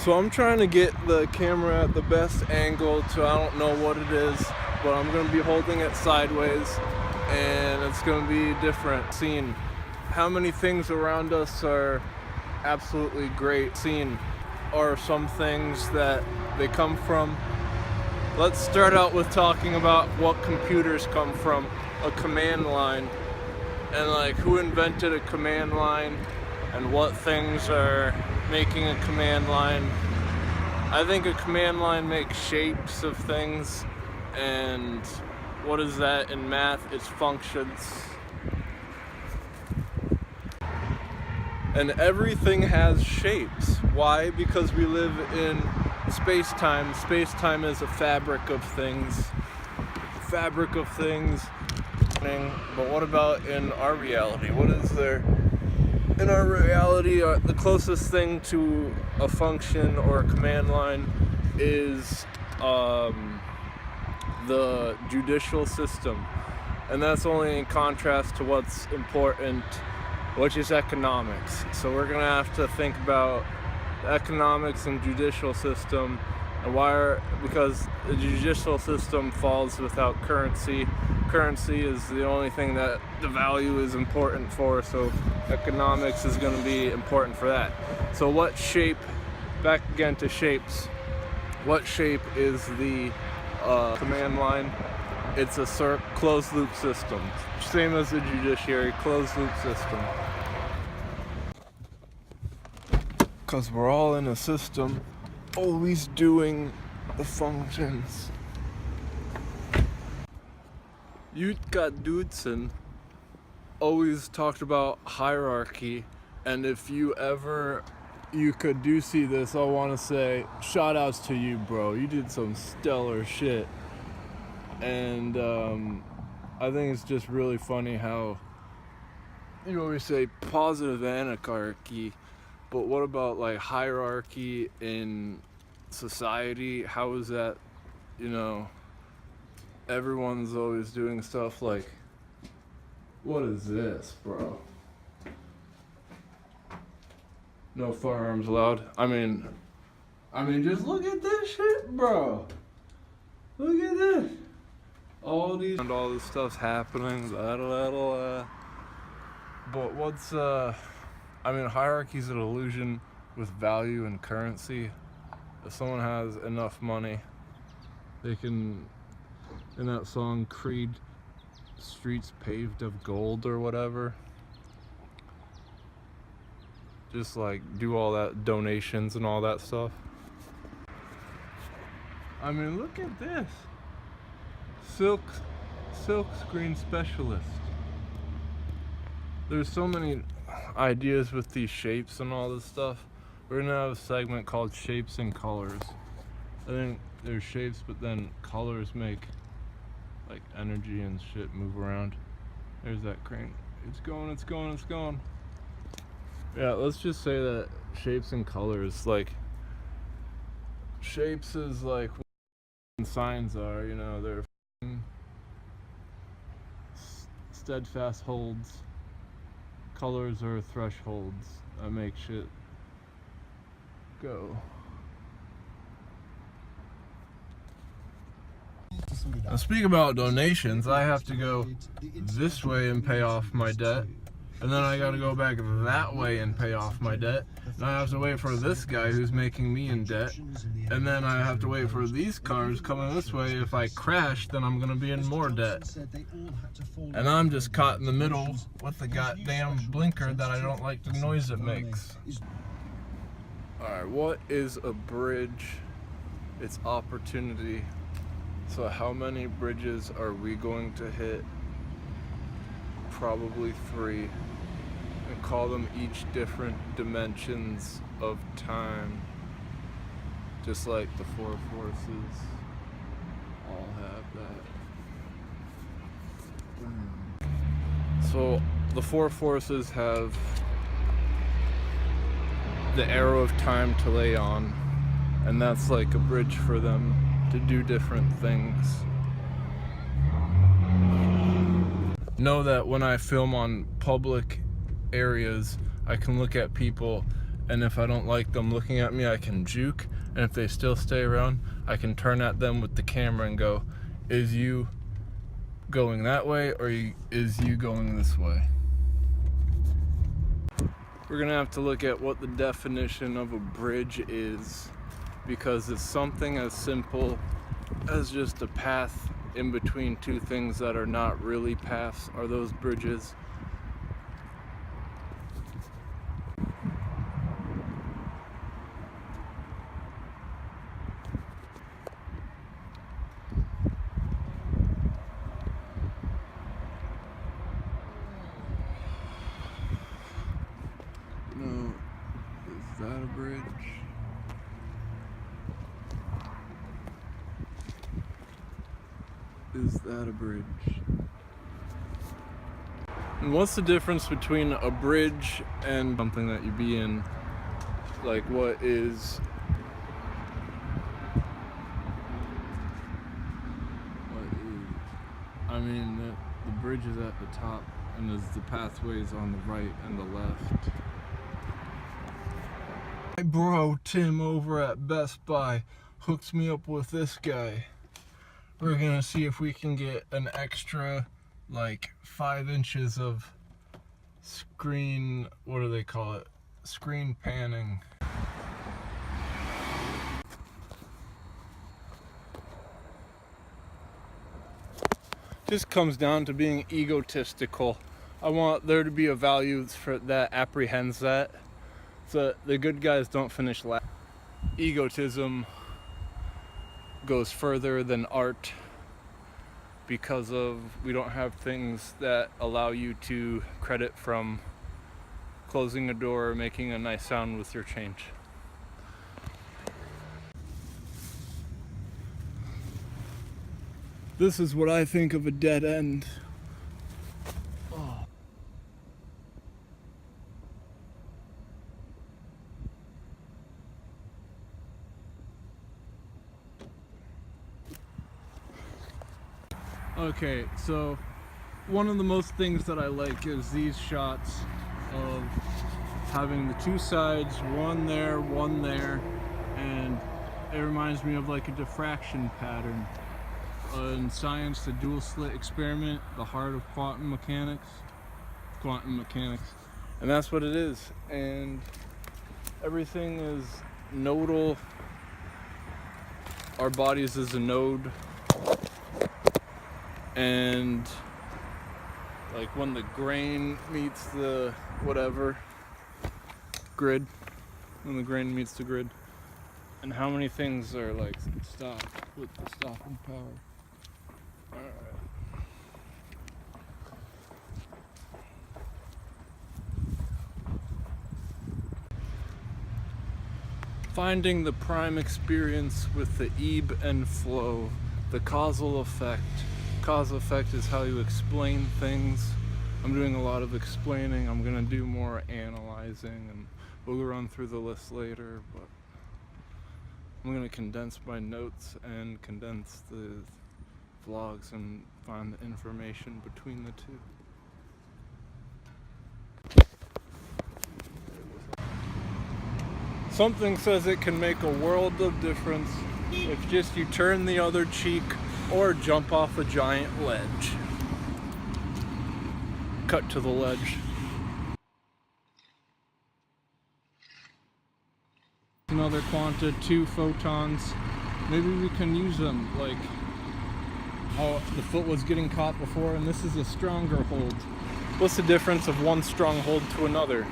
So I'm trying to get the camera at the best angle to, I don't know what it is, but I'm going to be holding it sideways and it's going to be a different scene. How many things around us are absolutely great scene, or some things that they come from. Let's start out with talking about what computers come from, a command line, and like who invented a command line and what things are making a command line. I think a command line makes shapes of things, and what is that in math? It's functions. And everything has shapes. Why? Because we live in space-time. Space-time is a fabric of things. But what about in our reality? What is there? In our reality, the closest thing to a function or a command line is the judicial system. And that's only in contrast to what's important, which is economics. So we're gonna have to think about the economics and judicial system, and because the judicial system falls without currency. Currency is the only thing that the value is important for, so economics is gonna be important for that. So what shape, back again to shapes, what shape is the command line? It's a closed loop system. Same as the judiciary, closed loop system. Because we're all in a system, always doing the functions. Jutta Dudson always talked about hierarchy, and if you could do see this, I want to say shout outs to you, bro. You did some stellar shit. And I think it's just really funny how you always say positive anarchy, but what about like hierarchy in society? How is that, everyone's always doing stuff like, what is this, bro? No firearms allowed. I mean, just look at this shit, bro. Look at this. All this stuff's happening, But what's, hierarchy's an illusion with value and currency. If someone has enough money, they can, in that song, Creed, streets paved of gold or whatever, just like do all that donations and all that stuff. Look at this. Silk screen specialist. There's so many ideas with these shapes and all this stuff. We're gonna have a segment called Shapes and Colors. I think there's shapes, but then colors make like energy and shit move around. There's that crane. It's going. Yeah, let's just say that shapes and colors, like shapes is like what signs are, they're steadfast holds. Colors are thresholds that make shit go. Now, speaking about donations, I have to go this way and pay off my debt, and then I gotta go back that way and pay off my debt, and I have to wait for this guy who's making me in debt, and then I have to wait for these cars coming this way. If I crash, then I'm gonna be in more debt, and I'm just caught in the middle with the goddamn blinker that I don't like the noise it makes. Alright, what is a bridge? It's opportunity. So how many bridges are we going to hit? Probably 3. And call them each different dimensions of time. Just like the 4 forces all have that. So the 4 forces have the arrow of time to lay on, and that's like a bridge for them to do different things. Know that when I film on public areas, I can look at people and if I don't like them looking at me, I can juke, and if they still stay around, I can turn at them with the camera and go, is you going that way, or is you going this way? We're gonna have to look at what the definition of a bridge is, because it's something as simple as just a path in between two things that are not really paths. Are those bridges? No. Is that a bridge? Is that a bridge? And what's the difference between a bridge and something that you be in? Like, what is... I mean, the bridge is at the top, and there's the pathways on the right and the left. My bro Tim over at Best Buy hooked me up with this guy. We're gonna see if we can get an extra like 5 inches of screen, what do they call it? Screen panning. Just comes down to being egotistical. I want there to be a value for that apprehends that. So the good guys don't finish last. Egotism goes further than art because of we don't have things that allow you to credit from closing a door or making a nice sound with your change. This is what I think of a dead end. Oh. Okay, so one of the most things that I like is these shots of having the two sides, one there, and it reminds me of like a diffraction pattern. In science, the dual slit experiment, the heart of quantum mechanics, and that's what it is. And everything is nodal. Our bodies is a node, and like when the grain meets the whatever grid, when the grain meets the grid, and how many things are like stopped with the stopping power. Alright. Finding the prime experience with the ebb and flow, the causal effect. Cause effect is how you explain things. I'm doing a lot of explaining. I'm gonna do more analyzing, and we'll run through the list later, but I'm gonna condense my notes and condense the vlogs and find the information between the two. Something says it can make a world of difference if just you turn the other cheek or jump off a giant ledge. Cut to the ledge. Another quanta, 2 photons. Maybe we can use them like how the foot was getting caught before, and this is a stronger hold. What's the difference of one strong hold to another?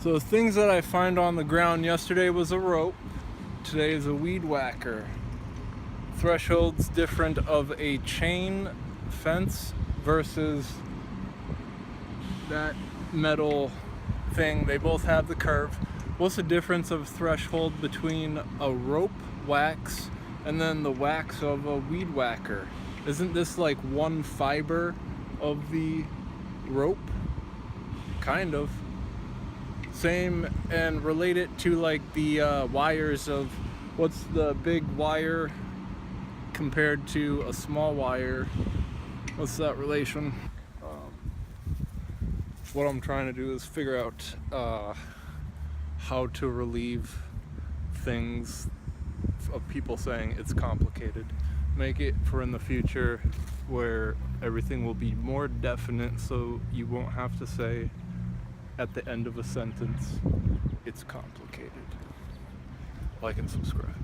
So things that I find on the ground yesterday was a rope. Today is a weed whacker. Thresholds different of a chain fence versus that metal thing. They both have the curve. What's the difference of threshold between a rope wax and then the wax of a weed whacker. Isn't this like one fiber of the rope? Kind of. Same, and relate it to like the wires of what's the big wire compared to a small wire. What's that relation? What I'm trying to do is figure out how to relieve things of people saying it's complicated. Make it for in the future where everything will be more definite, so you won't have to say at the end of a sentence, it's complicated. Like and subscribe.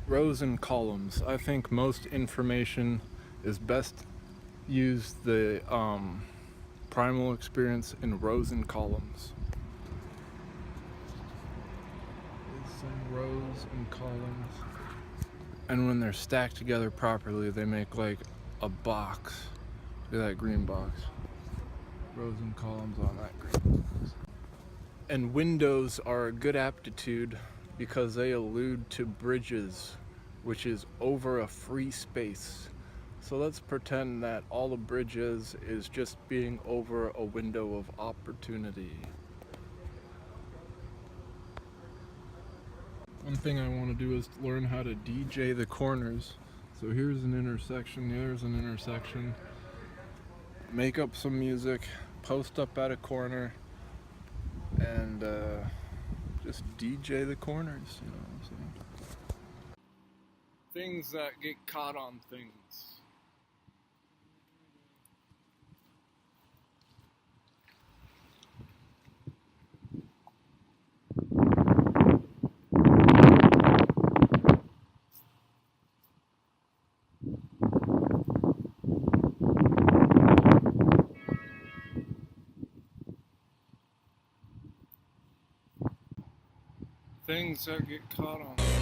Rows and columns. I think most information is best used the primal experience in rows and columns. Some rows and columns. And when they're stacked together properly, they make like a box. Look at that green box. Rows and columns on that green box. And windows are a good aptitude because they allude to bridges, which is over a free space. So let's pretend that all the bridges is just being over a window of opportunity. One thing I want to do is learn how to DJ the corners. So here's an intersection, there's an intersection. Make up some music, post up at a corner, and just DJ the corners, you know what I'm saying? Things that get caught on things. Things that get caught on.